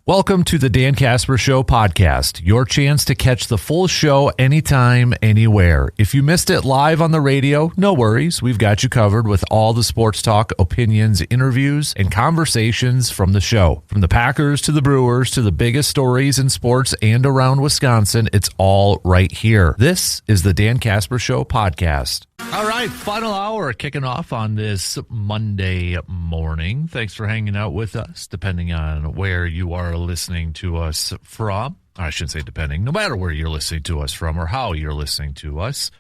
Welcome to the Dan Casper Show podcast, your chance to catch the full show anytime, anywhere. If you missed it live on the radio, no worries. We've got you covered with all the sports talk, opinions, interviews, and conversations from the show. From the Packers to the Brewers to the biggest stories in sports and around Wisconsin, it's all right here. This is the Dan Casper Show podcast. All right, final hour kicking off on this Monday morning. Thanks for hanging out with us, depending on where you are listening to us from. I shouldn't say depending, no matter where you're listening to us from or how you're listening to us.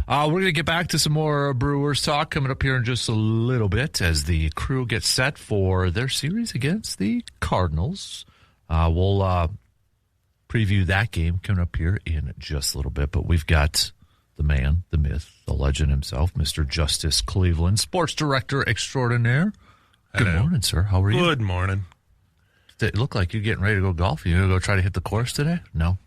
We're going to get back to some more Brewers talk coming up here in just a little bit as the crew gets set for their series against the Cardinals. We'll preview that game coming up here in just a little bit, but we've got the man, the myth, the legend himself, Mr. Justus Cleveland, sports director extraordinaire. Good morning, sir. How are you? Good morning. It looked like you're getting ready to go golf. You going to go try to hit the course today? No?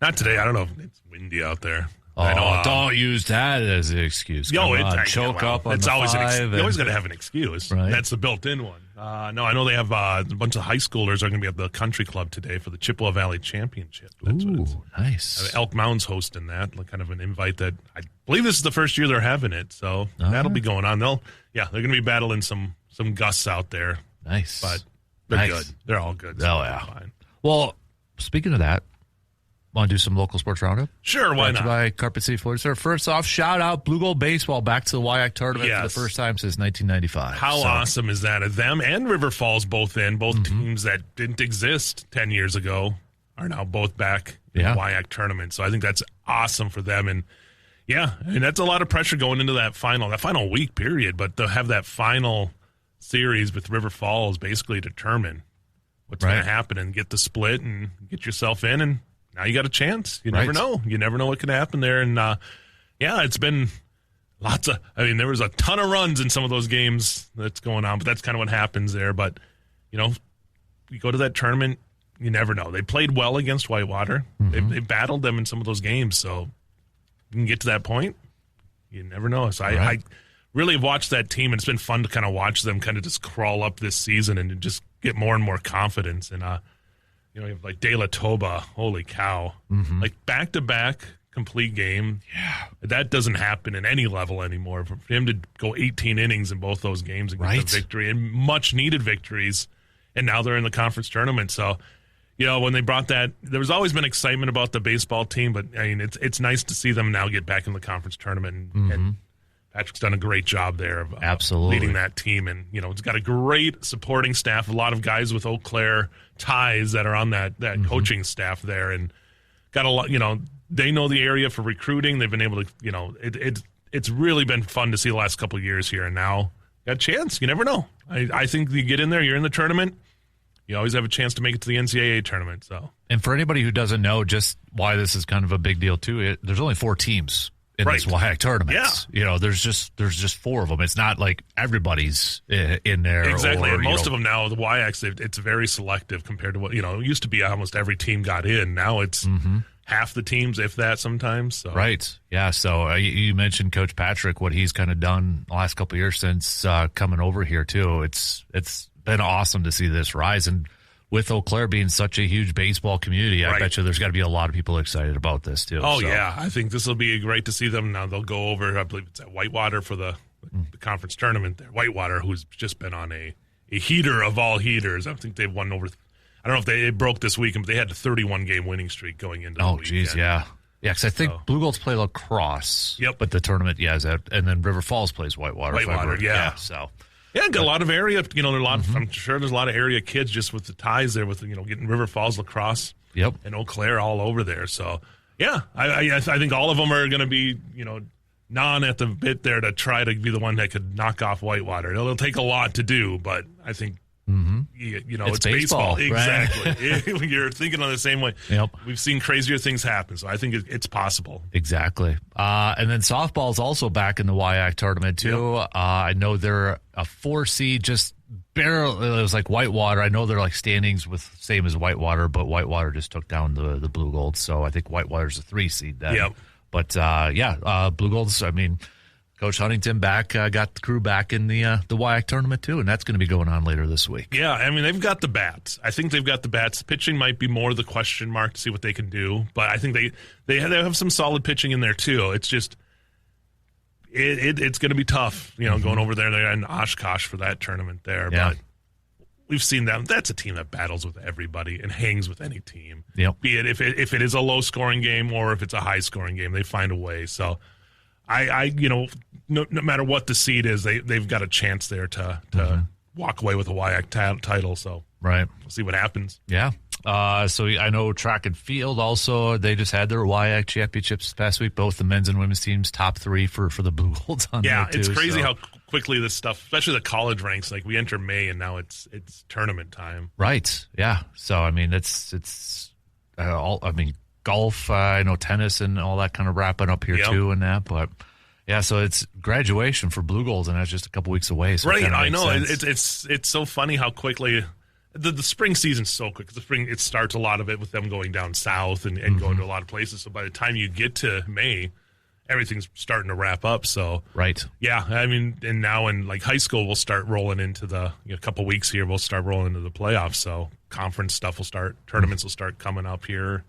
Not today. I don't know if it's windy out there. Oh, I know, don't use that as an excuse. Choke up on it's the always five. You always got to have an excuse. Right. That's the built-in one. No, I know they have a bunch of high schoolers are going to be at the country club today for the Chippewa Valley Championship. That's what it's. Nice. Elk Mound's hosting that, kind of an invite that I believe this is the first year they're having it, so that'll be going on. They're going to be battling some gusts out there. Nice. But they're good. They're all good. So fine. Well, speaking of that, want to do some local sports roundup? Sure, why not? By Carpet City, Florida. Sir, first off, shout out Blue Gold Baseball back to the WEAU tournament for the first time since 1995. How awesome is that? Them and River Falls both teams that didn't exist 10 years ago are now both back in the WEAU tournament. So I think that's awesome for them. And that's a lot of pressure going into that final week period. But to have that final series with River Falls basically determine what's going to happen and get the split and get yourself in, and now you got a chance. You never know. You never know what can happen there. And, it's been there was a ton of runs in some of those games that's going on, but that's kind of what happens there. But, you go to that tournament, you never know. They played well against Whitewater. Mm-hmm. They battled them in some of those games. So you can get to that point. You never know. So I really have watched that team, and it's been fun to kind of watch them kind of just crawl up this season and just get more and more confidence. And, you have like De La Toba, holy cow. Mm-hmm. Like back-to-back complete game. Yeah. That doesn't happen in any level anymore. For him to go 18 innings in both those games and get the victory, and much-needed victories, and now they're in the conference tournament. So, when they brought that, there was always been excitement about the baseball team, but, it's nice to see them now get back in the conference tournament. And Patrick's done a great job there of leading that team. And, it's got a great supporting staff, a lot of guys with Eau Claire ties that are on that coaching staff there, and got a lot, they know the area for recruiting. They've been able to, it's really been fun to see the last couple of years here, and now got a chance. You never know. I think you get in there, you're in the tournament, you always have a chance to make it to the NCAA tournament. So, and for anybody who doesn't know just why this is kind of a big deal too, there's only 4 teams in this WEAU tournament. Yeah. There's just 4 of them. It's not like everybody's in there. Exactly. And most of them now, the WEAU, it's very selective compared to what, it used to be almost every team got in. Now it's half the teams, if that, sometimes. So. Right. Yeah. So you mentioned Coach Patrick, what he's kind of done the last couple of years since coming over here too. It's been awesome to see this rise. And with Eau Claire being such a huge baseball community, I bet you there's got to be a lot of people excited about this, too. Oh, yeah. I think this will be great to see them. Now they'll go over, I believe it's at Whitewater for the conference tournament there. Whitewater, who's just been on a heater of all heaters. I think they've won over, I don't know if they broke this weekend, but they had a 31-game winning streak going into the weekend. Oh, geez, yeah. Yeah, because I think Blue Gold's play lacrosse. Yep. But the tournament, and then River Falls plays Whitewater. So... Yeah, got a lot of area. I'm sure there's a lot of area kids just with the ties there with getting River Falls lacrosse. Yep. And Eau Claire all over there. So yeah, I think all of them are going to be gnawing at the bit there to try to be the one that could knock off Whitewater. It'll take a lot to do, but I think it's baseball. Exactly. You're thinking on the same way. Yep. We've seen crazier things happen, so I think it's possible. Exactly. And then softball's also back in the WEAU tournament too. Yep. I know they're a 4 seed, just barely. It was like Whitewater. I know they're like standings with same as Whitewater, but Whitewater just took down the Blue Gold. So I think Whitewater's a 3 seed then. Yep. But Blue Golds. I mean, Coach Huntington got the crew back in the WEAU tournament too, and that's going to be going on later this week. Yeah, I mean, they've got the bats. I think they've got the bats. Pitching might be more the question mark to see what they can do, but I think they have some solid pitching in there too. It's just it's going to be tough, going over there in Oshkosh for that tournament there. Yeah. But we've seen them. That's a team that battles with everybody and hangs with any team. Yep. Be it if it is a low scoring game or if it's a high scoring game, they find a way. So no matter what the seed is, they've got a chance there to walk away with a WEAU title. So right, we'll see what happens. Yeah. So I know track and field also, they just had their WEAU championships this past week. Both the men's and women's teams top 3 for the Blue Golds on there too. It's crazy how quickly this stuff, especially the college ranks, like we enter May and now it's tournament time. Right. Yeah. So I mean golf, I know tennis and all that kind of wrapping up here too and that, but yeah, so it's graduation for Blue Golds and that's just a couple weeks away. So right. I know it's so funny how quickly the spring season's so quick. The spring, it starts a lot of it with them going down south and going to a lot of places. So by the time you get to May, everything's starting to wrap up. So right. Yeah. I mean, and now in like high school, we'll start rolling into a couple weeks here. We'll start rolling into the playoffs. So conference stuff will start, tournaments will start coming up here.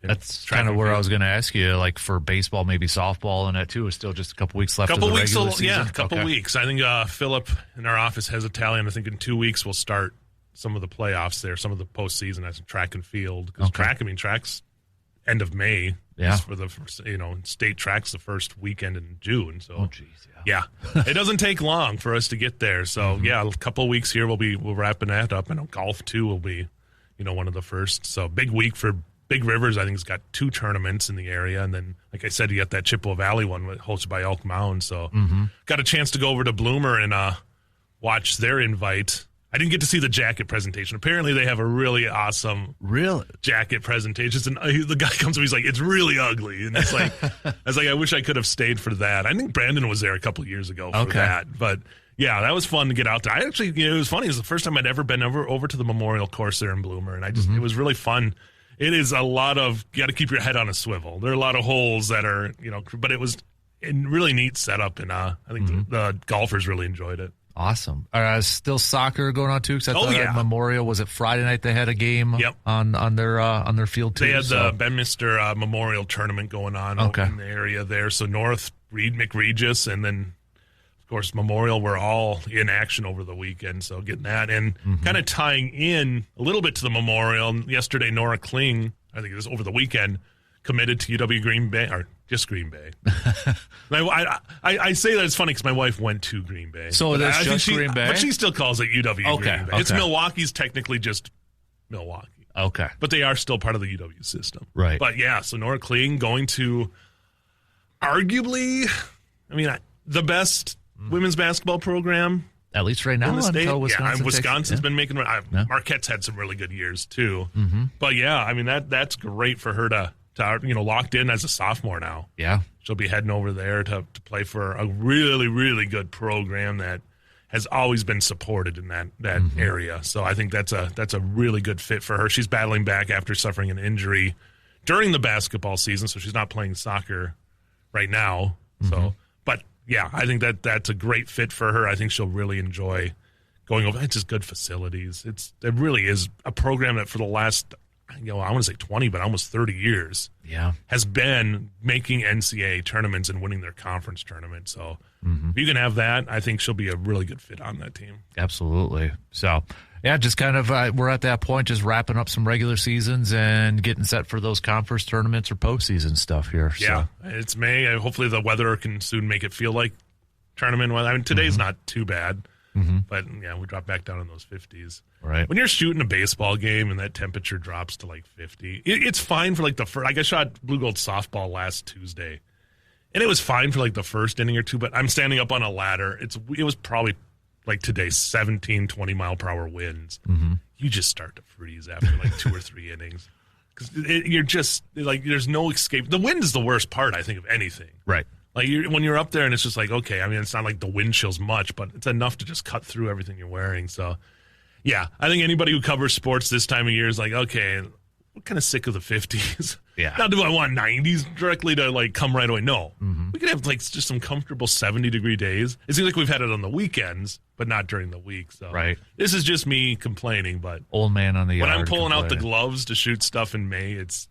That's kind of where I was going to ask you, like for baseball, maybe softball and that too. Is still just a couple weeks left of the regular season? Yeah, a couple weeks. I think Philip in our office has a tally, and I think in 2 weeks we'll start some of the playoffs there, some of the postseason as track and field. Because track's end of May. Yeah. For the state track's the first weekend in June. So, oh, geez, yeah. It doesn't take long for us to get there. So, yeah, a couple of weeks here we'll wrapping that up. And golf too will be, one of the first. So big week for Big Rivers. I think it's got 2 tournaments in the area, and then, like I said, you got that Chippewa Valley one hosted by Elk Mound. So, got a chance to go over to Bloomer and watch their invite. I didn't get to see the jacket presentation. Apparently, they have a really awesome jacket presentation. And the guy comes up, he's like, "It's really ugly," and it's like, I wish I could have stayed for that. I think Brandon was there a couple of years ago for that, but. Yeah, that was fun to get out there. I actually, it was funny. It was the first time I'd ever been over to the Memorial Course there in Bloomer, and it was really fun. It is a lot of, you got to keep your head on a swivel. There are a lot of holes that are, but it was a really neat setup, and I think the golfers really enjoyed it. Awesome. Still soccer going on too? Because I thought at Memorial, was it Friday night they had a game on their field too? They had the Bedminster Memorial Tournament going on in the area there. So North, McRegis, and then of course, Memorial were all in action over the weekend, so getting that. And kind of tying in a little bit to the Memorial, yesterday Nora Kling, I think it was over the weekend, committed to UW Green Bay, or just Green Bay. I say that it's funny because my wife went to Green Bay. So that's just Green Bay? But she still calls it UW Green Bay. It's Milwaukee's technically just Milwaukee. Okay. But they are still part of the UW system. Right. But yeah, so Nora Kling going to arguably, the best women's basketball program, at least right now, in the state. until Wisconsin Wisconsin's been making. Marquette's had some really good years too. But yeah, that's great for her to locked in as a sophomore now. Yeah, she'll be heading over there to play for a really, really good program that has always been supported in that area. So I think that's a really good fit for her. She's battling back after suffering an injury during the basketball season, so she's not playing soccer right now. So. Yeah, I think that's a great fit for her. I think she'll really enjoy going over. It's just good facilities. It really is a program that for the last, I want to say 20, but almost 30 years, has been making NCAA tournaments and winning their conference tournament. So if you can have that, I think she'll be a really good fit on that team. Absolutely. So, yeah, just kind of we're at that point, just wrapping up some regular seasons and getting set for those conference tournaments or postseason stuff here. Yeah, it's May. Hopefully the weather can soon make it feel like tournament weather. Today's not too bad, but yeah, we drop back down in those 50s. Right. When you're shooting a baseball game and that temperature drops to like 50, it's fine for like the first. Like I shot Blue Gold softball last Tuesday, and it was fine for like the first inning or two. But I'm standing up on a ladder. It was probably like today, 17, 20 mile per hour winds. You just start to freeze after like 2 or 3 innings because you're just like there's no escape. The wind is the worst part, I think, of anything. Right. Like when you're up there and it's just like, okay, it's not like the wind chills much, but it's enough to just cut through everything you're wearing. So, yeah, I think anybody who covers sports this time of year is like, okay, kind of sick of the 50s. Yeah. Now, do I want 90s directly to like come right away? No. We could have like just some comfortable 70-degree days. It seems like we've had it on the weekends, but not during the week. So this is just me complaining. But old man on the yard. When I'm pulling out the gloves to shoot stuff in May, it's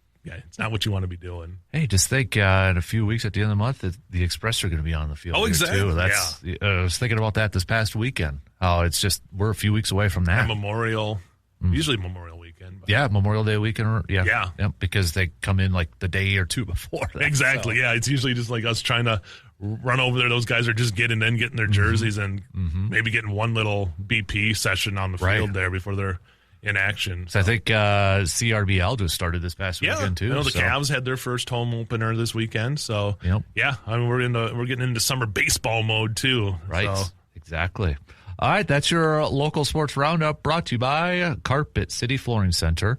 not what you want to be doing. Hey, just think in a few weeks at the end of the month, the Express are going to be on the field. Oh, exactly. Too. I was thinking about that this past weekend. How it's just we're a few weeks away from that. And usually Memorial weekend. But. Yeah, Memorial Day weekend. Yeah, because they come in like the day or two before that. Exactly. So. Yeah, it's usually just like us trying to run over there. Those guys are just getting their jerseys and maybe getting one little BP session on the field there before they're in action. So I think CRBL just started this past weekend too. I know the Cavs had their first home opener this weekend. So I mean we're getting into summer baseball mode too. Right. So. Exactly. All right, that's your local sports roundup brought to you by Carpet City Flooring Center.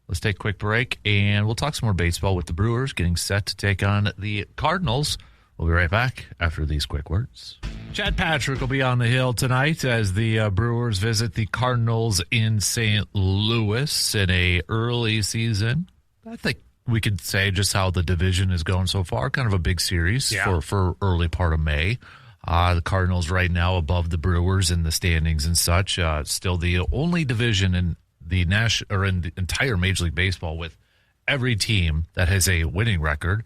Let's take a quick break, and we'll talk some more baseball with the Brewers getting set to take on the Cardinals. We'll be right back after these quick words. Chad Patrick will be on the hill tonight as the Brewers visit the Cardinals in St. Louis in a early season. I think we could say just how the division is going so far. Kind of a big series for early part of May. The Cardinals right now above the Brewers in the standings and such. Still the only division in the in the entire Major League Baseball with every team that has a winning record.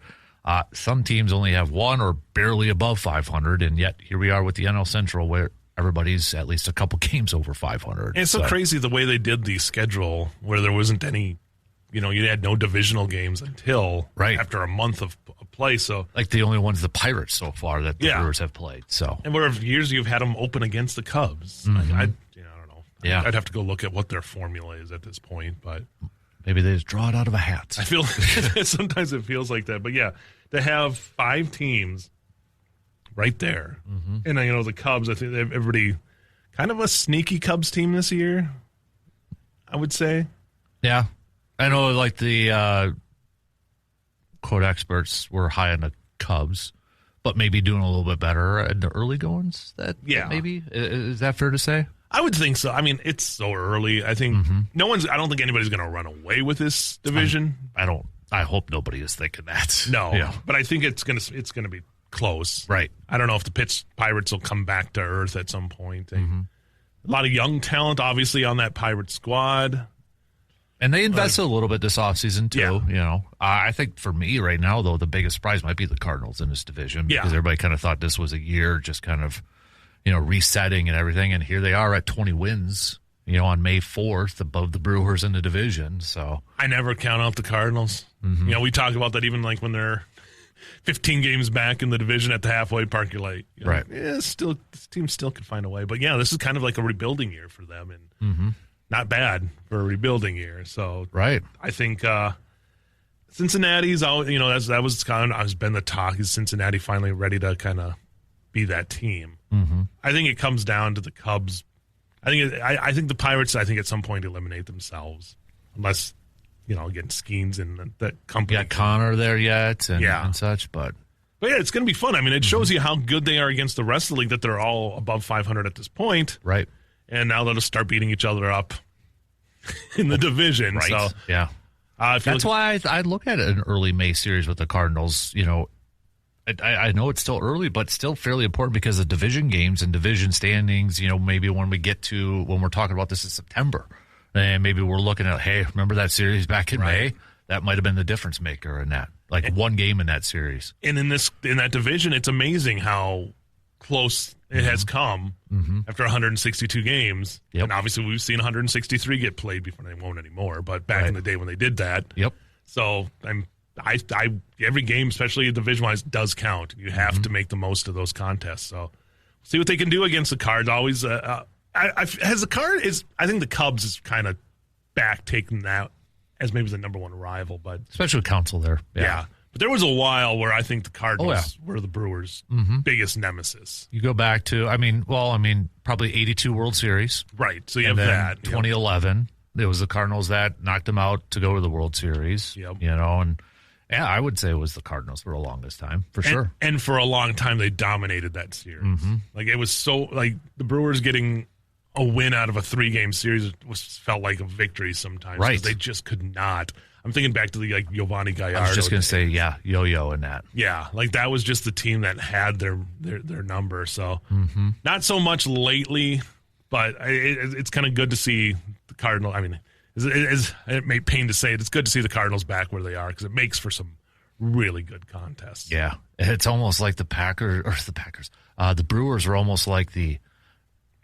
Some teams only have one or barely above 500, and yet here we are with the NL Central where everybody's at least a couple games over 500. And it's so crazy the way they did the schedule where there wasn't any, you had no divisional games until after a month of play. So like the only one's the Pirates so far that the Brewers have played. So and where years you've had them open against the Cubs. I don't know. Yeah. I'd have to go look at what their formula is at this point, but maybe they just draw it out of a hat. I feel sometimes it feels like that, but to have 5 teams right there, and the Cubs. I think everybody kind of a sneaky Cubs team this year. I would say. Yeah, I know. Like the quote experts were high on the Cubs, but maybe doing a little bit better in the early goings. That maybe is that fair to say? I would think so. I mean, it's so early. I think I don't think anybody's going to run away with this division. I hope nobody is thinking that. No, but I think it's going to be close. Right. I don't know if the Pirates will come back to earth at some point. A lot of young talent, obviously, on that Pirate squad. And they invested a little bit this offseason, too. Yeah. I think for me right now, though, the biggest surprise might be the Cardinals in this division because everybody kind of thought this was a year just kind of, resetting and everything. And here they are at 20 wins, on May 4th above the Brewers in the division. So I never count out the Cardinals. We talked about that even like when they're 15 games back in the division at the halfway park. You're like, still, this team still could find a way. But, this is kind of like a rebuilding year for them. And not bad for a rebuilding year. So I think Cincinnati's out. That was kind of has been the talk. Is Cincinnati finally ready to kind of be that team? I think it comes down to the Cubs. I think the Pirates. I think at some point eliminate themselves, unless again Skeens and that company. Got Connor there yet, and such. But it's going to be fun. I mean, it shows you how good they are against the rest of the league. That they're all above 500 at this point, right? And now they'll start beating each other up in the division. Right. So, that's why I look at an early May series with the Cardinals. I know it's still early, but still fairly important because of division games and division standings. Maybe when we're talking about this in September, and maybe we're looking at, hey, remember that series back in May? That might have been the difference maker in that, one game in that series. And in that division, it's amazing how close it has come after 162 games. Yep. And obviously we've seen 163 get played before. They won't anymore, but back in the day when they did that. Yep. So every game, especially division-wise, does count. You have to make the most of those contests. So see what they can do against the Cards. Always, I think the Cubs is kind of back taking that as maybe the number one rival, but especially with Counsell there. Yeah. But there was a while where I think the Cardinals were the Brewers' biggest nemesis. You go back to, probably 82 World Series. Right. So you have that. 2011, it was the Cardinals that knocked them out to go to the World Series. Yep. And I would say it was the Cardinals for the longest time, for sure. And for a long time, they dominated that series. Like it was so, like the Brewers getting a win out of a 3-game series felt like a victory sometimes. Right. They just could not. I'm thinking back to the Giovanni Gallardo. I was just going to say, yo-yo in that. Yeah, that was just the team that had their number. So not so much lately, but it's kind of good to see the Cardinals. I mean, it may pain to say it. It's good to see the Cardinals back where they are because it makes for some really good contests. Yeah, it's almost like the Brewers are almost like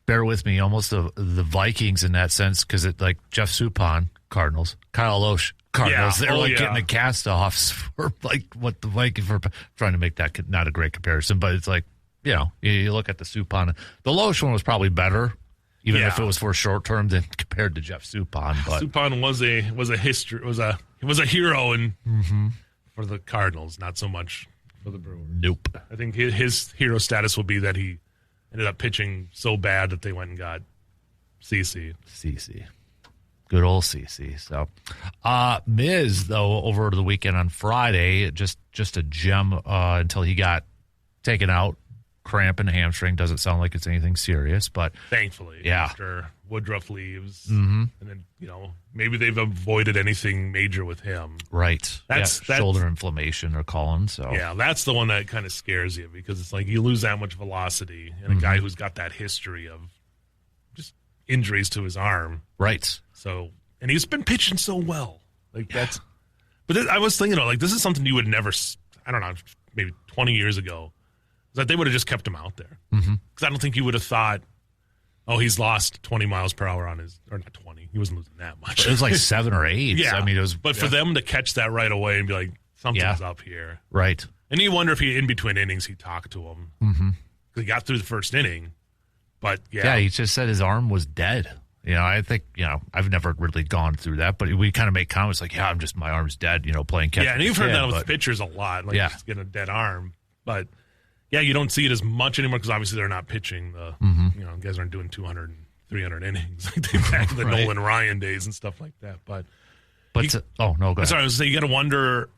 bear with me, almost the Vikings in that sense because it like Jeff Suppan, Cardinals, Kyle Loesch, Cardinals. Yeah. They're getting the cast-offs for what the Vikings for trying to make that not a great comparison, but it's like, you look at the Suppan. The Loesch one was probably better, even if it was for short term than compared to Jeff Suppan. But Suppan was a hero for the Cardinals, not so much for the Brewers. Nope. I think his hero status will be that he ended up pitching so bad that they went and got CC. Good old CC. So, Miz, though, over the weekend on Friday, just a gem until he got taken out. Cramp in the hamstring. Doesn't sound like it's anything serious, but thankfully, after Woodruff leaves, and then maybe they've avoided anything major with him. Right. That's shoulder inflammation, they're calling. So that's the one that kind of scares you because it's like you lose that much velocity, and a guy who's got that history of just injuries to his arm. Right. So, and he's been pitching so well. But I was thinking, this is something you would never. I don't know, maybe 20 years ago. That they would have just kept him out there. Because I don't think you would have thought, he's lost 20 miles per hour on or not 20. He wasn't losing that much. It was like 7 or 8. Yeah. I mean, it was. But for them to catch that right away and be like, something's up here. Right. And you wonder if in between innings, he talked to him. Because he got through the first inning. But yeah, he just said his arm was dead. I think, I've never really gone through that, but we kind of make comments like, my arm's dead, playing catch. Yeah, and you've heard that with pitchers a lot. Just getting a dead arm. But. Yeah, you don't see it as much anymore because obviously they're not pitching. Guys aren't doing 200 and 300 innings like they back in the Nolan Ryan days and stuff like that. But go ahead. Sorry, I was saying you got to wonder,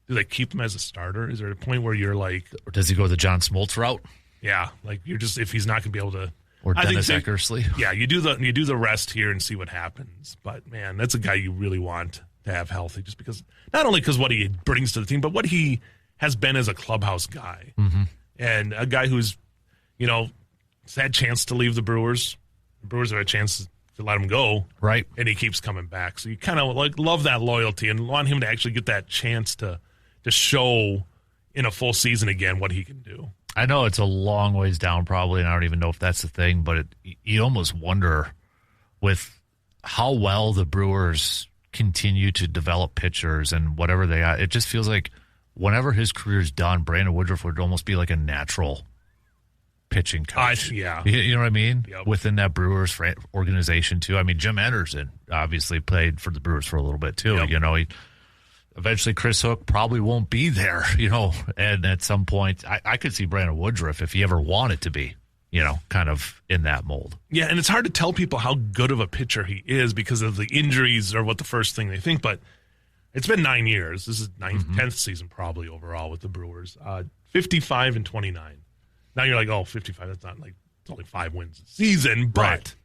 do they keep him as a starter? Is there a point where you're like, or does he go the John Smoltz route? Yeah, you're just if he's not going to be able to, or Dennis Eckersley. Yeah, you do the rest here and see what happens. But man, that's a guy you really want to have healthy, just because not only because what he brings to the team, but what he has been as a clubhouse guy and a guy who's, had a chance to leave the Brewers. The Brewers have a chance to let him go. Right. And he keeps coming back. So you kind of love that loyalty and want him to actually get that chance to show in a full season again what he can do. I know it's a long ways down probably, and I don't even know if that's the thing, but you almost wonder with how well the Brewers continue to develop pitchers and whatever they are. It just feels like whenever his career's done, Brandon Woodruff would almost be like a natural pitching coach. You know what I mean? Yep. Within that Brewers organization, too. I mean, Jim Anderson obviously played for the Brewers for a little bit, too. Yep. Eventually Chris Hook probably won't be there, and at some point, I could see Brandon Woodruff, if he ever wanted to be, kind of in that mold. Yeah, and it's hard to tell people how good of a pitcher he is because of the injuries or what the first thing they think, but it's been 9 years. This is 10th season probably overall with the Brewers. 55 and 29. Now you're like, 55, that's not it's only 5 wins a season, but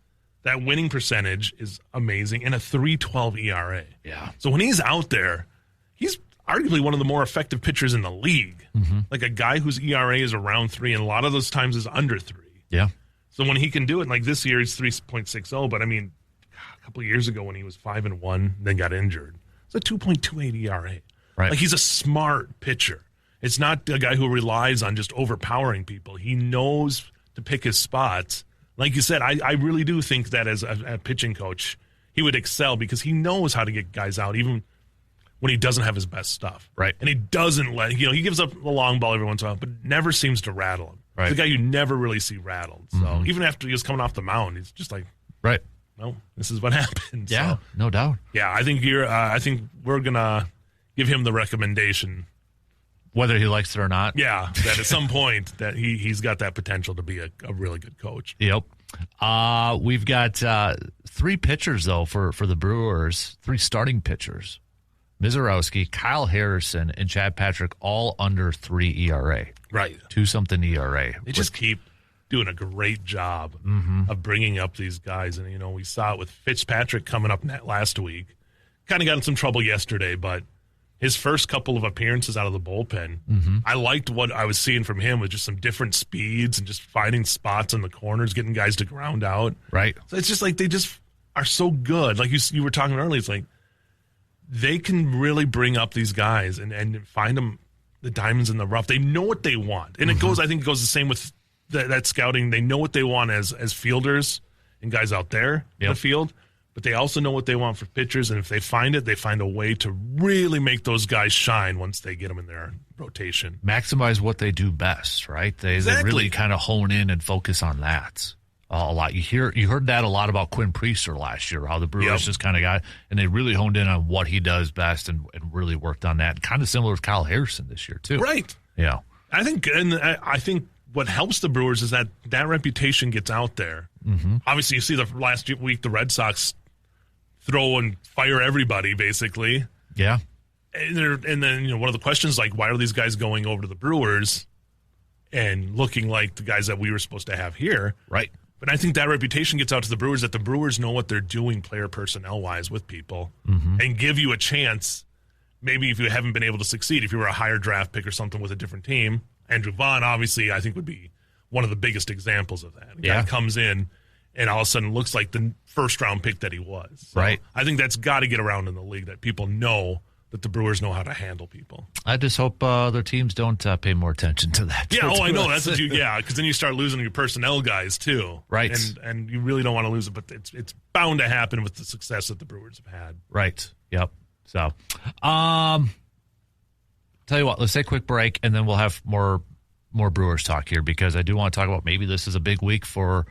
that winning percentage is amazing and a 3.12 ERA. Yeah. So when he's out there, he's arguably one of the more effective pitchers in the league. Like a guy whose ERA is around 3 and a lot of those times is under 3. Yeah. So when he can do it, this year he's 3.60, but I mean, a couple of years ago when he was 5-1, then got injured. It's a 2.28 ERA. Right. He's a smart pitcher. It's not a guy who relies on just overpowering people. He knows to pick his spots. Like you said, I really do think that as a pitching coach, he would excel because he knows how to get guys out even when he doesn't have his best stuff. Right. And he doesn't he gives up the long ball every once in a while, but never seems to rattle him. Right. He's a guy you never really see rattled. So even after he was coming off the mound, he's just like, right. No, this is what happens. Yeah, so, no doubt. Yeah, I think I think we're gonna give him the recommendation, whether he likes it or not. Yeah, that at some point that he's got that potential to be a really good coach. Yep. We've got 3 pitchers though for the Brewers, 3 starting pitchers: Mizorowski, Kyle Harrison, and Chad Patrick, all under 3 ERA. Right, 2-something ERA. They just keep doing a great job of bringing up these guys. And, we saw it with Fitzpatrick coming up last week. Kind of got in some trouble yesterday, but his first couple of appearances out of the bullpen, I liked what I was seeing from him with just some different speeds and just finding spots in the corners, getting guys to ground out. Right. So it's just like they just are so good. Like you were talking earlier, it's like they can really bring up these guys and find them the diamonds in the rough. They know what they want. And I think it goes the same with that scouting. They know what they want as fielders and guys out there in the field. But they also know what they want for pitchers, and if they find it, they find a way to really make those guys shine once they get them in their rotation. Maximize what they do best, right? They really kind of hone in and focus on that a lot. You heard that a lot about Quinn Priester last year, how the Brewers just kind of got, and they really honed in on what he does best and really worked on that. Kind of similar with Kyle Harrison this year too. Right. Yeah. I think what helps the Brewers is that reputation gets out there. Obviously, you see the last week the Red Sox throw and fire everybody, basically. Yeah. And then, one of the questions, like, why are these guys going over to the Brewers and looking like the guys that we were supposed to have here? Right. But I think that reputation gets out to the Brewers, that the Brewers know what they're doing player personnel-wise with people and give you a chance, maybe if you haven't been able to succeed, if you were a higher draft pick or something with a different team. Andrew Vaughn, obviously, I think would be one of the biggest examples of that. A guy comes in and all of a sudden looks like the first-round pick that he was. So right. I think that's got to get around in the league, that people know that the Brewers know how to handle people. I just hope other teams don't pay more attention to that. Yeah, I know. That's what because then you start losing your personnel guys, too. Right. And you really don't want to lose it, but it's bound to happen with the success that the Brewers have had. Right. Yep. So, tell you what, let's take a quick break, and then we'll have more Brewers talk here, because I do want to talk about maybe this is a big week for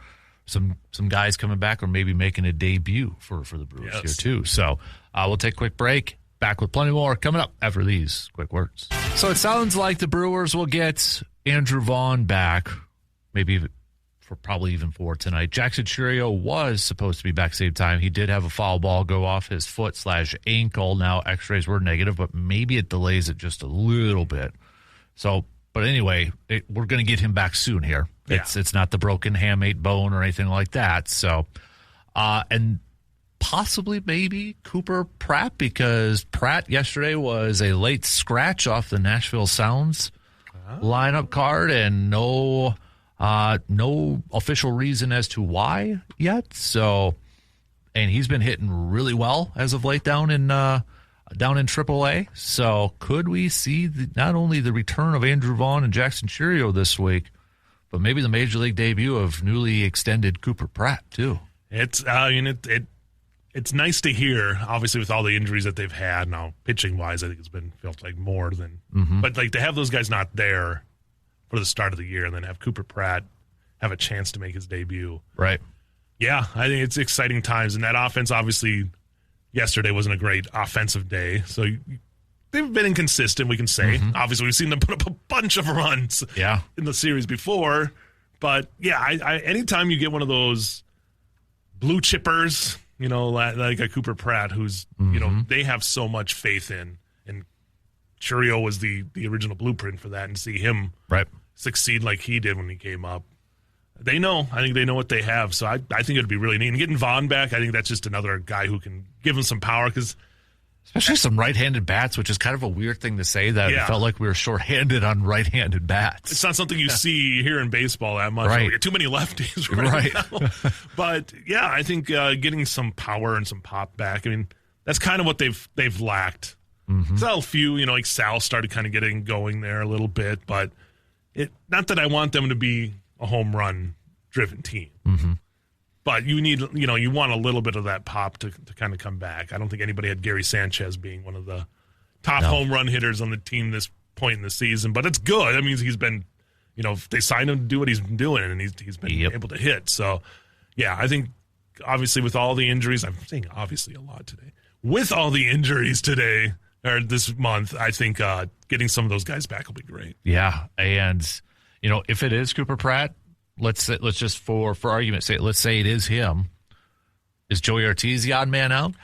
some guys coming back, or maybe making a debut for the Brewers here too. So we'll take a quick break. Back with plenty more coming up after these quick words. So it sounds like the Brewers will get Andrew Vaughn back, maybe probably even for tonight. Jackson Chourio was supposed to be back same time. He did have a foul ball go off his foot/ankle. Now x-rays were negative, but maybe it delays it just a little bit. So, but anyway, we're going to get him back soon here. Yeah. It's not the broken hamate bone or anything like that. So, and possibly maybe Cooper Pratt, because Pratt yesterday was a late scratch off the Nashville Sounds lineup card, and no official reason as to why yet. So, and he's been hitting really well as of late down in AAA. So, could we see not only the return of Andrew Vaughn and Jackson Chourio this week, but maybe the major league debut of newly extended Cooper Pratt too? It's nice to hear, obviously, with all the injuries that they've had now, pitching wise. I think it's been felt like more than, but like to have those guys not there for the start of the year, and then have Cooper Pratt have a chance to make his debut. Right. Yeah, I think it's exciting times, and that offense, obviously, yesterday wasn't a great offensive day, so they've been inconsistent, we can say. Obviously, we've seen them put up a bunch of runs in the series before, but yeah, I anytime you get one of those blue chippers, like a Cooper Pratt, who's, they have so much faith in, and Chourio was the original blueprint for that, and see him succeed like he did when he came up. I think they know what they have, so I think it would be really neat. And getting Vaughn back, I think that's just another guy who can give him some power, because especially some right-handed bats, which is kind of a weird thing to say, that it felt like we were short-handed on right-handed bats. It's not something you see here in baseball that much. Right. We get too many lefties now. But, yeah, I think getting some power and some pop back, I mean, that's kind of what they've lacked. So a few, like Sal started kind of getting going there a little bit, but not that I want them to be a home run-driven team. But you need, you want a little bit of that pop to kind of come back. I don't think anybody had Gary Sanchez being one of the top home run hitters on the team this point in the season. But it's good. That means he's been, they signed him to do what he's been doing, and he's been able to hit. So, yeah, I think obviously with all the injuries, I'm saying obviously a lot today. With all the injuries today, or this month, I think getting some of those guys back will be great. Yeah, and, if it is Cooper Pratt, let's just for argument's sake, let's say it is him. Is Joey Ortiz the odd man out?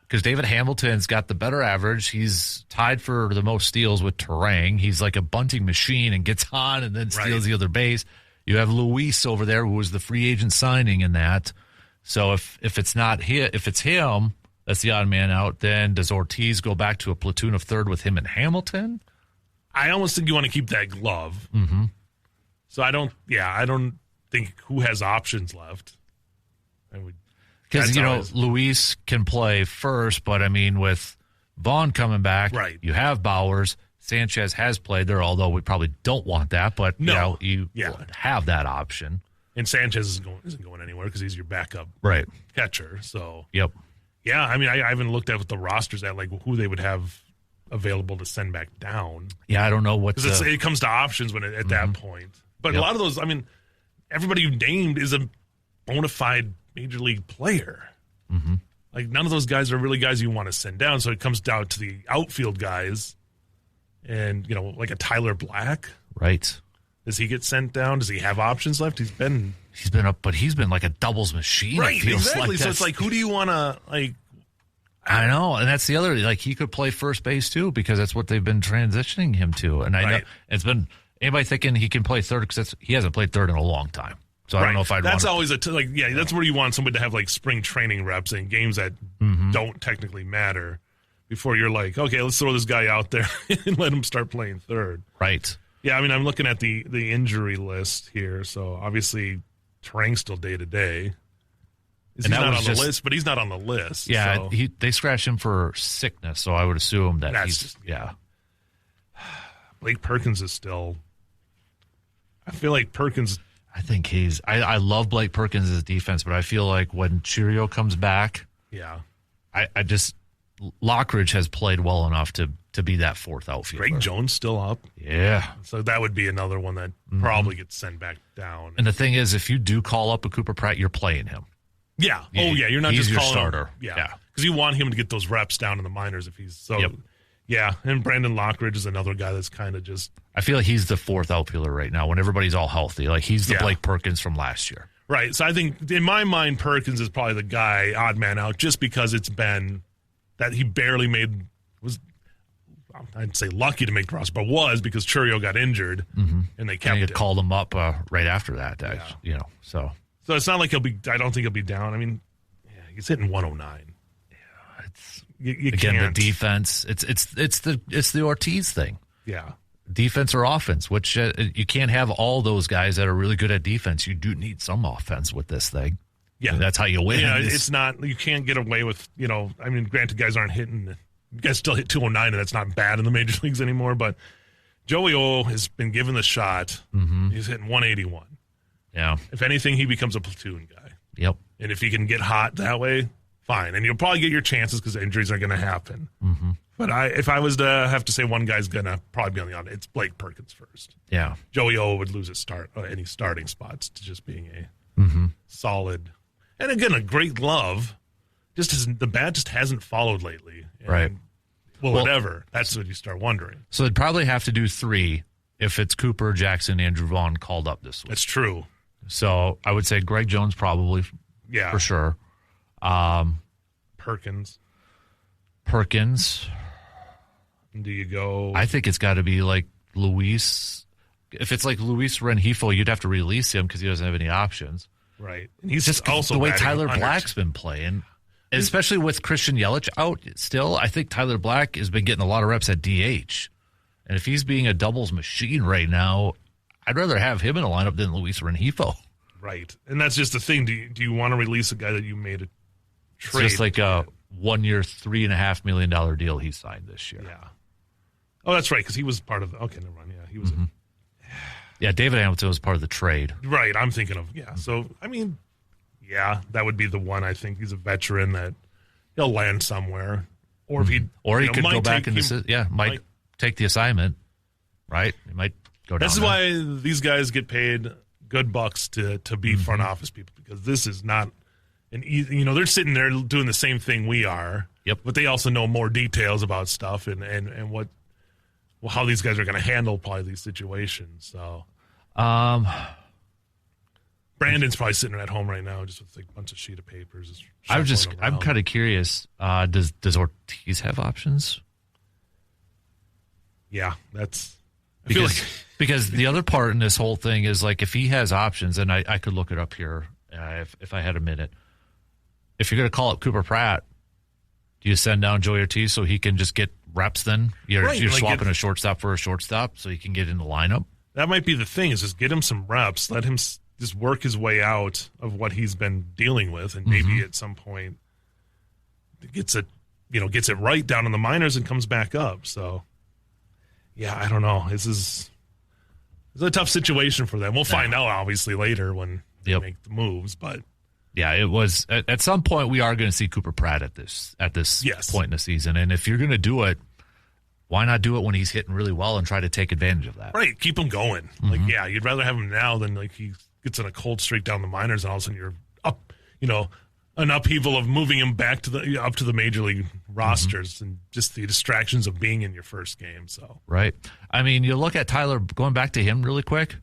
Because David Hamilton's got the better average. He's tied for the most steals with Terang. He's like a bunting machine and gets on and then steals the other base. You have Luis over there, who was the free agent signing in that. So if it's not if it's him, that's the odd man out. Then does Ortiz go back to a platoon of third with him and Hamilton? I almost think you want to keep that glove. Mm-hmm. So I don't think who has options left. Because, Luis can play first, but, I mean, with Vaughn coming back, right. You have Bowers. Sanchez has played there, although we probably don't want that, but, you have that option. And Sanchez isn't going anywhere because he's your backup catcher. So, yep. Yeah, I mean, I haven't looked at what the rosters at, like, who they would have available to send back down. Yeah, I don't know what because it comes to options at that point. But a lot of those, I mean, everybody you named is a bona fide major league player. Mm-hmm. Like, none of those guys are really guys you want to send down. So it comes down to the outfield guys, and like a Tyler Black. Right. Does he get sent down? Does he have options left? He's been up, but he's been like a doubles machine. Right. It feels exactly. Like so it's like, who do you want to like? I know, and that's the other. Like, he could play first base too because that's what they've been transitioning him to. And I know it's been anybody thinking he can play third because he hasn't played third in a long time. So I don't know if I'd. That's always that's where you want somebody to have like spring training reps in games that don't technically matter before you're like, okay, let's throw this guy out there and let him start playing third. Right. Yeah, I mean, I'm looking at the injury list here. So obviously, Terang's still day to day. He's not on the list, but he's not on the list. Yeah, so. They scratched him for sickness, so I would assume that Blake Perkins is still. I feel like Perkins. I think I love Blake Perkins' defense, but I feel like when Chirio comes back, I just Lockridge has played well enough to be that fourth outfielder. Greg Jones still up. Yeah. So that would be another one that probably gets sent back down. And the thing is, if you do call up a Cooper Pratt, you're playing him. Yeah. You're not he's just your calling starter. him. Yeah. Because you want him to get those reps down in the minors if he's so. Yep. Yeah. And Brandon Lockridge is another guy that's kind of just. I feel like he's the fourth outfielder right now when everybody's all healthy. Like, he's the Blake Perkins from last year. Right. So I think in my mind, Perkins is probably the guy, odd man out, just because it's been that he barely I'd say lucky to make the roster, but was because Churio got injured and they kept him. Called him up right after that. So it's not like I don't think he'll be down. I mean, he's hitting 109. Yeah, it's you again can't. The defense. It's the Ortiz thing. Yeah, defense or offense, which you can't have all those guys that are really good at defense. You do need some offense with this thing. Yeah, and that's how you win. Yeah, it's not. You can't get away with. I mean, granted, guys aren't hitting. You guys still hit 209, and that's not bad in the major leagues anymore. But Joey O has been given the shot. Mm-hmm. He's hitting 181. Yeah. If anything, he becomes a platoon guy. Yep. And if he can get hot that way, fine. And you'll probably get your chances because injuries are going to happen. Mm-hmm. But if I was to have to say one guy's going to probably be on the on, it's Blake Perkins first. Yeah. Joey O would lose his any starting spots to just being a solid. And again, a great glove. The bat just hasn't followed lately. And right. Will it ever? That's what you start wondering. So they'd probably have to do 3 if it's Cooper, Jackson, Andrew Vaughn called up this week. That's true. So I would say Greg Jones probably, for sure. Perkins. Do you go? I think it's got to be like Luis. If it's like Luis Rengifo, you'd have to release him because he doesn't have any options. Right. And he's just also the way Tyler Black's been playing. Especially with Christian Yelich out still, I think Tyler Black has been getting a lot of reps at DH. And if he's being a doubles machine right now, I'd rather have him in a lineup than Luis Rengifo. Right. And that's just the thing. Do you want to release a guy that you made a trade? It's just like a 1 year, $3.5 million deal he signed this year. Yeah. Oh, that's right, because he was part of the. Okay, never mind. Yeah, he was. Yeah, David Hamilton was part of the trade. Right. I'm thinking of, So, I mean, that would be the one. I think he's a veteran that he'll land somewhere. Or if he could go back and might take the assignment, right? He might go down. This is why these guys get paid good bucks to be front office people, because this is not an easy. They're sitting there doing the same thing we are. Yep. But they also know more details about stuff and what how these guys are going to handle probably these situations. So, Brandon's probably sitting at home right now just with a bunch of sheet of papers. I'm kind of curious. Does Ortiz have options? Yeah, I Because the other part in this whole thing is, like, if he has options, and I could look it up here if I had a minute. If you're going to call up Cooper Pratt, do you send down Joey Ortiz so he can just get reps then? You're swapping a shortstop for a shortstop so he can get in the lineup? That might be the thing, is just get him some reps. Let him just work his way out of what he's been dealing with, and maybe at some point gets it right down in the minors and comes back up. So, yeah, I don't know. It's a tough situation for them. We'll find out, obviously, later when they make the moves. But yeah, it was at some point we are going to see Cooper Pratt at this point in the season. And if you're going to do it, why not do it when he's hitting really well and try to take advantage of that? Right, keep him going. Like, yeah, you'd rather have him now than like he gets in a cold streak down the minors and all of a sudden you're up, an upheaval of moving him back to up to the major league rosters and just the distractions of being in your first game. So right. I mean, you look at Tyler, going back to him really quick.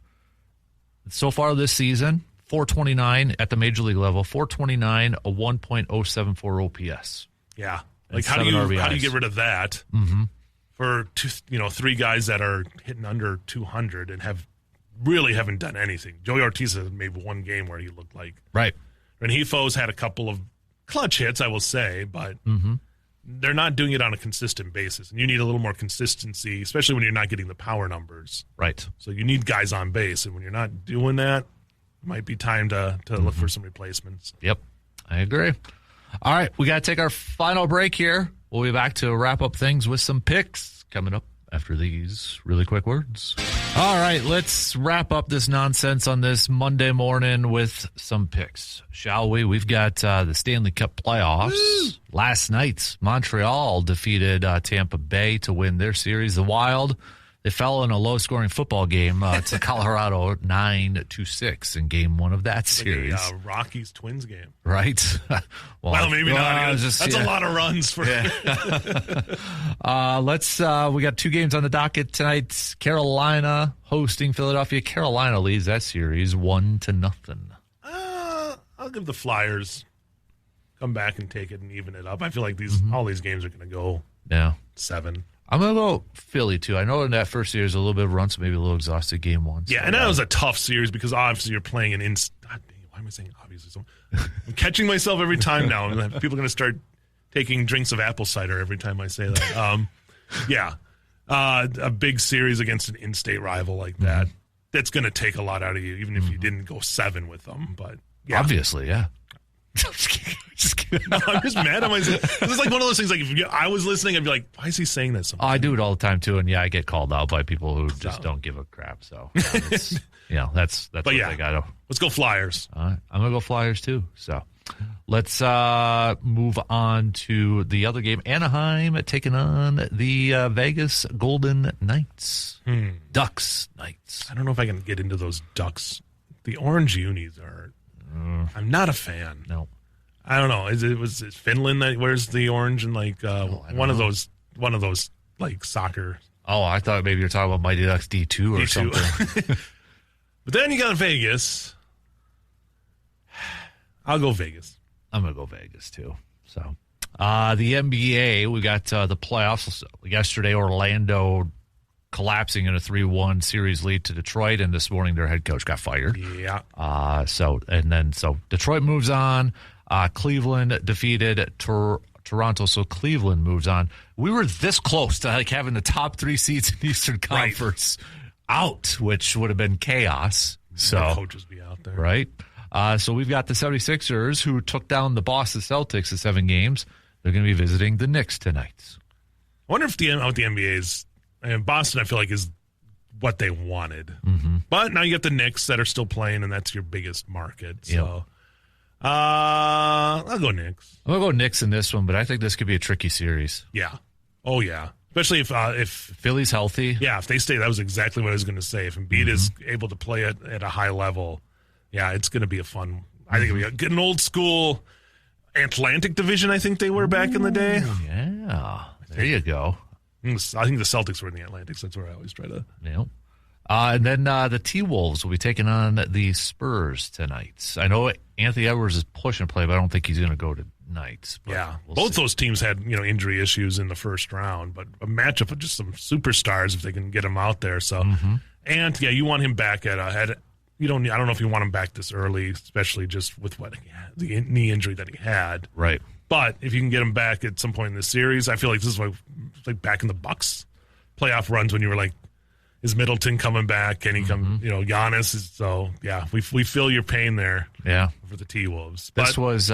So far this season, 429 at the major league level, 429, a 1.074 OPS. Yeah. Like how do you get rid of that for three guys that are hitting under 200 and haven't done anything? Joey Ortiz has maybe one game where he looked like right. Rengifo's had a couple of clutch hits, I will say, but they're not doing it on a consistent basis. And you need a little more consistency, especially when you're not getting the power numbers. Right. So you need guys on base. And when you're not doing that, it might be time to look for some replacements. Yep, I agree. All right, we got to take our final break here. We'll be back to wrap up things with some picks coming up after these really quick words. All right, let's wrap up this nonsense on this Monday morning with some picks, shall we? We've got the Stanley Cup playoffs. Woo! Last night, Montreal defeated Tampa Bay to win their series. The Wild, they fell in a low-scoring football game to Colorado 9-6 in game one of that series. Like a Rockies Twins game. Right? well, maybe not. That's a lot of runs for we got two games on the docket tonight. Carolina hosting Philadelphia. Carolina leads that series 1-0. I'll give the Flyers come back and take it and even it up. I feel like all these games are going to go 7. I'm going to go Philly, too. I know in that first series, a little bit of run, so maybe a little exhausted game one. Yeah, and that was a tough series because obviously you're playing why am I saying obviously? So, I'm catching myself every time now. And people are going to start taking drinks of apple cider every time I say that. A big series against an in-state rival like that, that's going to take a lot out of you, even if you didn't go 7 with them. But yeah. Obviously, yeah. Just kidding. No, I'm just mad at myself. This is like one of those things. Like if I was listening, I'd be like, "Why is he saying this?" I do it all the time too, and I get called out by people who just don't give a crap. So that's what they got. Let's go Flyers. I'm gonna go Flyers too. So let's move on to the other game. Anaheim taking on the Vegas Golden Knights. Ducks Knights. I don't know if I can get into those Ducks. The orange unis are. I'm not a fan. No, I don't know. Is it Finland that wears the orange and like one of those like soccer? Oh, I thought maybe you're talking about Mighty Ducks D2 or something. But then you got Vegas. I'll go Vegas. I'm gonna go Vegas too. So the NBA, we got the playoffs yesterday. Orlando collapsing in a 3-1 series lead to Detroit, and this morning their head coach got fired. Yeah. So Detroit moves on. Cleveland defeated Toronto, so Cleveland moves on. We were this close to like having the top 3 seeds in the Eastern Conference out, which would have been chaos. So the coaches be out there, right? So we've got the 76ers who took down the Boston Celtics in 7 games. They're going to be visiting the Knicks tonight. I wonder if the NBA's. And Boston, I feel like, is what they wanted. But now you got the Knicks that are still playing, and that's your biggest market. So I'll go Knicks. I'm going to go Knicks in this one, but I think this could be a tricky series. Yeah. Oh, yeah. Especially if Philly's healthy. Yeah, if they stay, that was exactly what I was going to say. If Embiid is able to play at a high level, yeah, it's going to be a fun. I think it'll be an old school Atlantic Division, I think they were back in the day. Yeah. There you go. I think the Celtics were in the Atlantic. So that's where I always try to. Yeah. And then the T-Wolves will be taking on the Spurs tonight. I know Anthony Edwards is pushing play, but I don't think he's going to go tonight. Yeah. Both those teams had injury issues in the first round, but a matchup of just some superstars if they can get them out there. So And yeah, you want him back at you don't. I don't know if you want him back this early, especially just with the knee injury that he had. Right. But if you can get him back at some point in the series, I feel like this is like back in the Bucks playoff runs when you were like, is Middleton coming back? Can he come? Giannis. So yeah, we feel your pain there. Yeah. For the T-Wolves. This was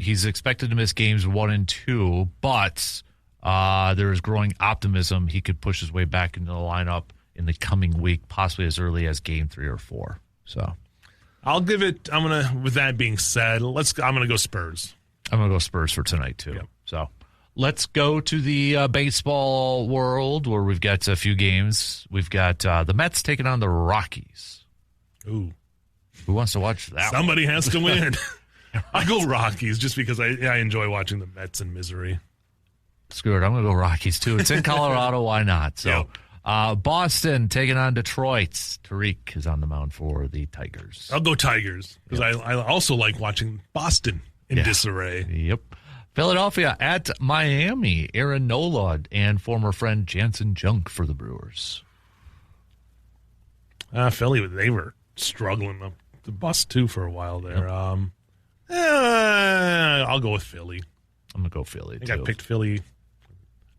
he's expected to miss games 1 and 2, but there is growing optimism he could push his way back into the lineup in the coming week, possibly as early as game 3 or 4. So I'll give it. With that being said, I'm gonna go Spurs. I'm gonna go Spurs for tonight too. Yep. So let's go to the baseball world where we've got a few games. We've got the Mets taking on the Rockies. Ooh, who wants to watch that? Somebody has to win. I go Rockies just because I enjoy watching the Mets in misery. Screw it, I'm gonna go Rockies too. It's in Colorado. Why not? So. Yep. Boston taking on Detroit. Tariq is on the mound for the Tigers. I'll go Tigers because I also like watching Boston in disarray. Yep. Philadelphia at Miami. Aaron Nola and former friend Jansen Junk for the Brewers. Philly, they were struggling up the bus too for a while there. Yep. I'll go with Philly. I'm going to go Philly too. I think I picked Philly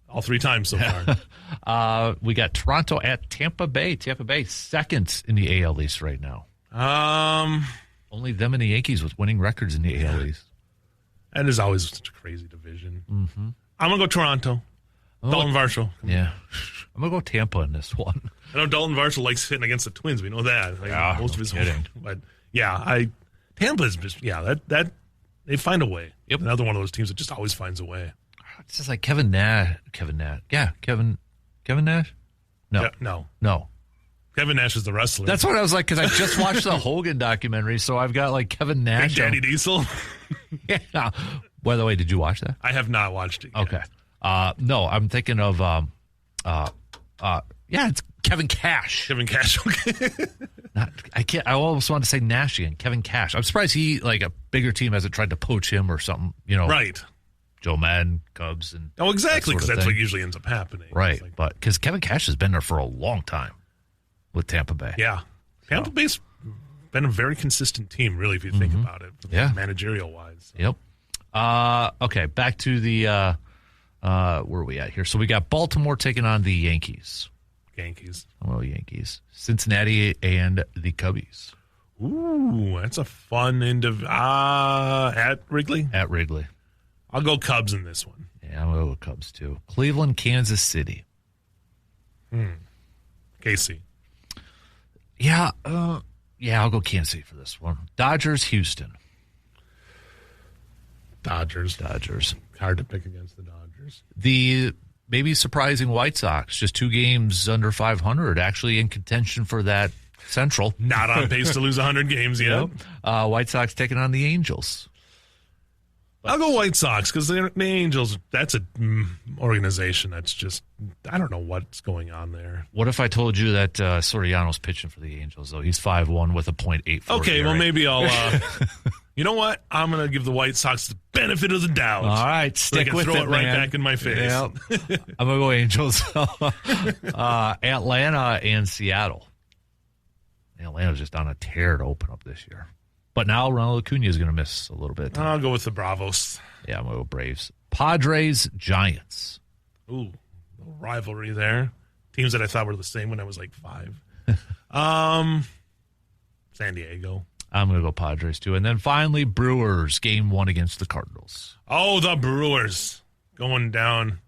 all 3 times so far. We got Toronto at Tampa Bay. Tampa Bay second in the AL East right now. Only them and the Yankees with winning records in the AL East. That is always such a crazy division. Mm-hmm. I'm going to go Toronto. Dalton Varsho. Yeah. I'm going to go Tampa in this one. I know Dalton Varsho likes hitting against the Twins. We know that. Most of his hitting. But yeah, Tampa is just, that they find a way. Yep. Another one of those teams that just always finds a way. It's just like Kevin Nash. Yeah, Kevin Nash? No. No. Kevin Nash is the wrestler. That's what I was like, because I just watched the Hogan documentary, so I've got like Kevin Nash. Big Daddy Diesel? Yeah. By the way, did you watch that? I have not watched it yet. Okay. No, I'm thinking of, it's Kevin Cash. Kevin Cash, okay. I almost wanted to say Nash again. Kevin Cash. I'm surprised a bigger team hasn't tried to poach him or something, Right. Joe Madden, Cubs, and exactly, because that's what usually ends up happening. Right, but because Kevin Cash has been there for a long time with Tampa Bay. Yeah, Tampa Bay's been a very consistent team, really, if you think about it. Managerial wise. Yep. Okay, back to the where are we at here? So we got Baltimore taking on the Yankees. Oh, Yankees. Cincinnati and the Cubbies. Ooh, that's a fun end of at Wrigley. At Wrigley. I'll go Cubs in this one. Yeah, I'm going to go Cubs, too. Cleveland, Kansas City. KC. Yeah, I'll go Kansas City for this one. Dodgers, Houston. Dodgers. Hard to pick against the Dodgers. The maybe surprising White Sox, just 2 games under 500, actually in contention for that Central. Not on pace to lose 100 games yet. White Sox taking on the Angels. I'll go White Sox because the Angels, that's an organization that's just, I don't know what's going on there. What if I told you that Soriano's pitching for the Angels, though? He's 5-1 with a .84. Okay, well, maybe I'll, you know what? I'm going to give the White Sox the benefit of the doubt. All right, stick with it, throw it right back in my face. Yep. I'm going to go Angels. Atlanta and Seattle. Atlanta's just on a tear to open up this year. But now Ronald Acuna is going to miss a little bit. I'll go with the Bravos. Yeah, I'm going to go Braves. Padres, Giants. Ooh, little rivalry there. Teams that I thought were the same when I was like 5. San Diego. I'm going to go Padres, too. And then finally, Brewers, game 1 against the Cardinals. Oh, the Brewers. Going down,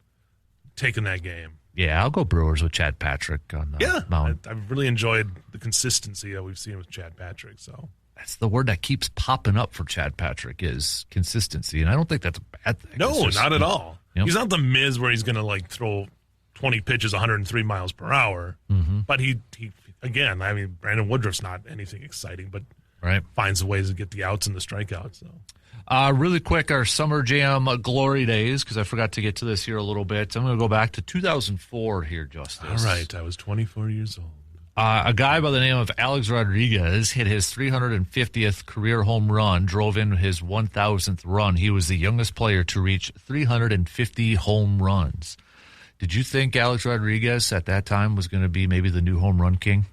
taking that game. Yeah, I'll go Brewers with Chad Patrick on the mound. I've really enjoyed the consistency that we've seen with Chad Patrick, so... That's the word that keeps popping up for Chad Patrick is consistency, and I don't think that's a bad thing. No, not at all. Yep. He's not the Miz where he's going to throw 20 pitches 103 miles per hour. Mm-hmm. But he again, Brandon Woodruff's not anything exciting, but finds ways to get the outs and the strikeouts. So. Really quick, our Summer Jam glory days, because I forgot to get to this here a little bit. I'm going to go back to 2004 here, Justus. All right, I was 24 years old. A guy by the name of Alex Rodriguez hit his 350th career home run, drove in his 1,000th run. He was the youngest player to reach 350 home runs. Did you think Alex Rodriguez at that time was going to be maybe the new home run king?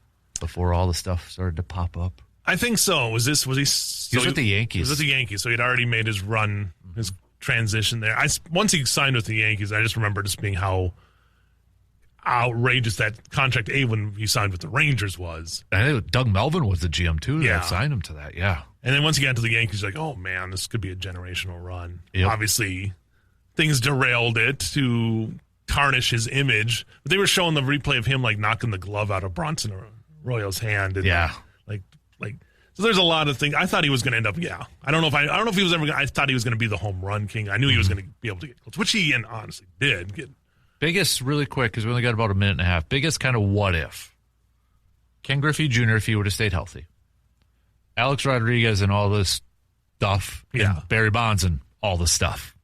before all the stuff started to pop up. I think so. Was he? He was with the Yankees. He was with the Yankees, so he'd already made his run, his transition there. Once he signed with the Yankees, I just remember just being how outrageous that contract when he signed with the Rangers was. I think Doug Melvin was the GM too. Yeah. That signed him to that. Yeah. And then once he got to the Yankees, like, oh man, this could be a generational run. Yep. Obviously, things derailed it to tarnish his image. But they were showing the replay of him like knocking the glove out of Bronson Arroyo's hand. And, yeah. Like. So there's a lot of things. I thought he was going to end up. Yeah. I don't know if he was ever. I thought he was going to be the home run king. I knew he was going to be able to get close, which he honestly did get. Biggest, really quick, because we only got about a minute and a half. Biggest kind of what if. Ken Griffey Jr. if he would have stayed healthy. Alex Rodriguez and all this stuff. Yeah. And Barry Bonds and all this stuff.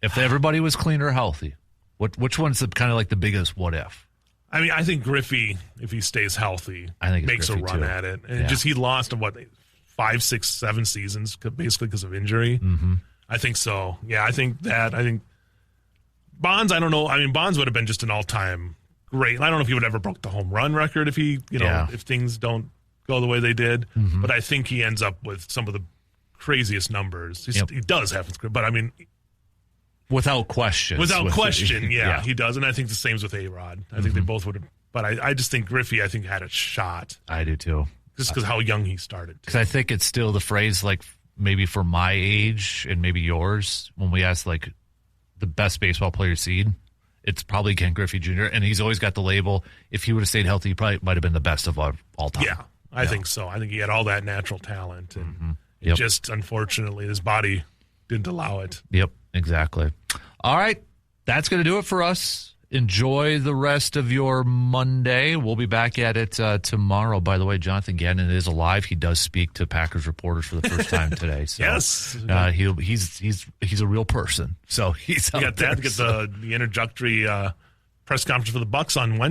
If everybody was clean or healthy, which one's kind of like the biggest what if? I mean, I think Griffey, if he stays healthy, makes a run at it. And just he lost 5, 6, 7 seasons basically because of injury. Mm-hmm. I think so. Yeah, I think Bonds, I don't know. I mean, Bonds would have been just an all-time great. I don't know if he would ever broke the home run record if if things don't go the way they did. Mm-hmm. But I think he ends up with some of the craziest numbers. He does have, but I mean, without question. Yeah, he does. And I think the same's with A-Rod. I think they both would have. But I just think Griffey, had a shot. I do too. Just because how young he started. Because I think it's still the phrase, like, maybe for my age and maybe yours, when we ask, like, the best baseball player seed, it's probably Ken Griffey Jr., and he's always got the label. If he would have stayed healthy, he probably might have been the best of all time. Yeah, I think so. I think he had all that natural talent. And it just, unfortunately, his body didn't allow it. Yep, exactly. All right, that's going to do it for us. Enjoy the rest of your Monday. We'll be back at it tomorrow. By the way, Jonathan Gannon is alive. He does speak to Packers reporters for the first time today. So, yes, he's a real person. So he's out there. Get the introductory press conference for the Bucs on Wednesday.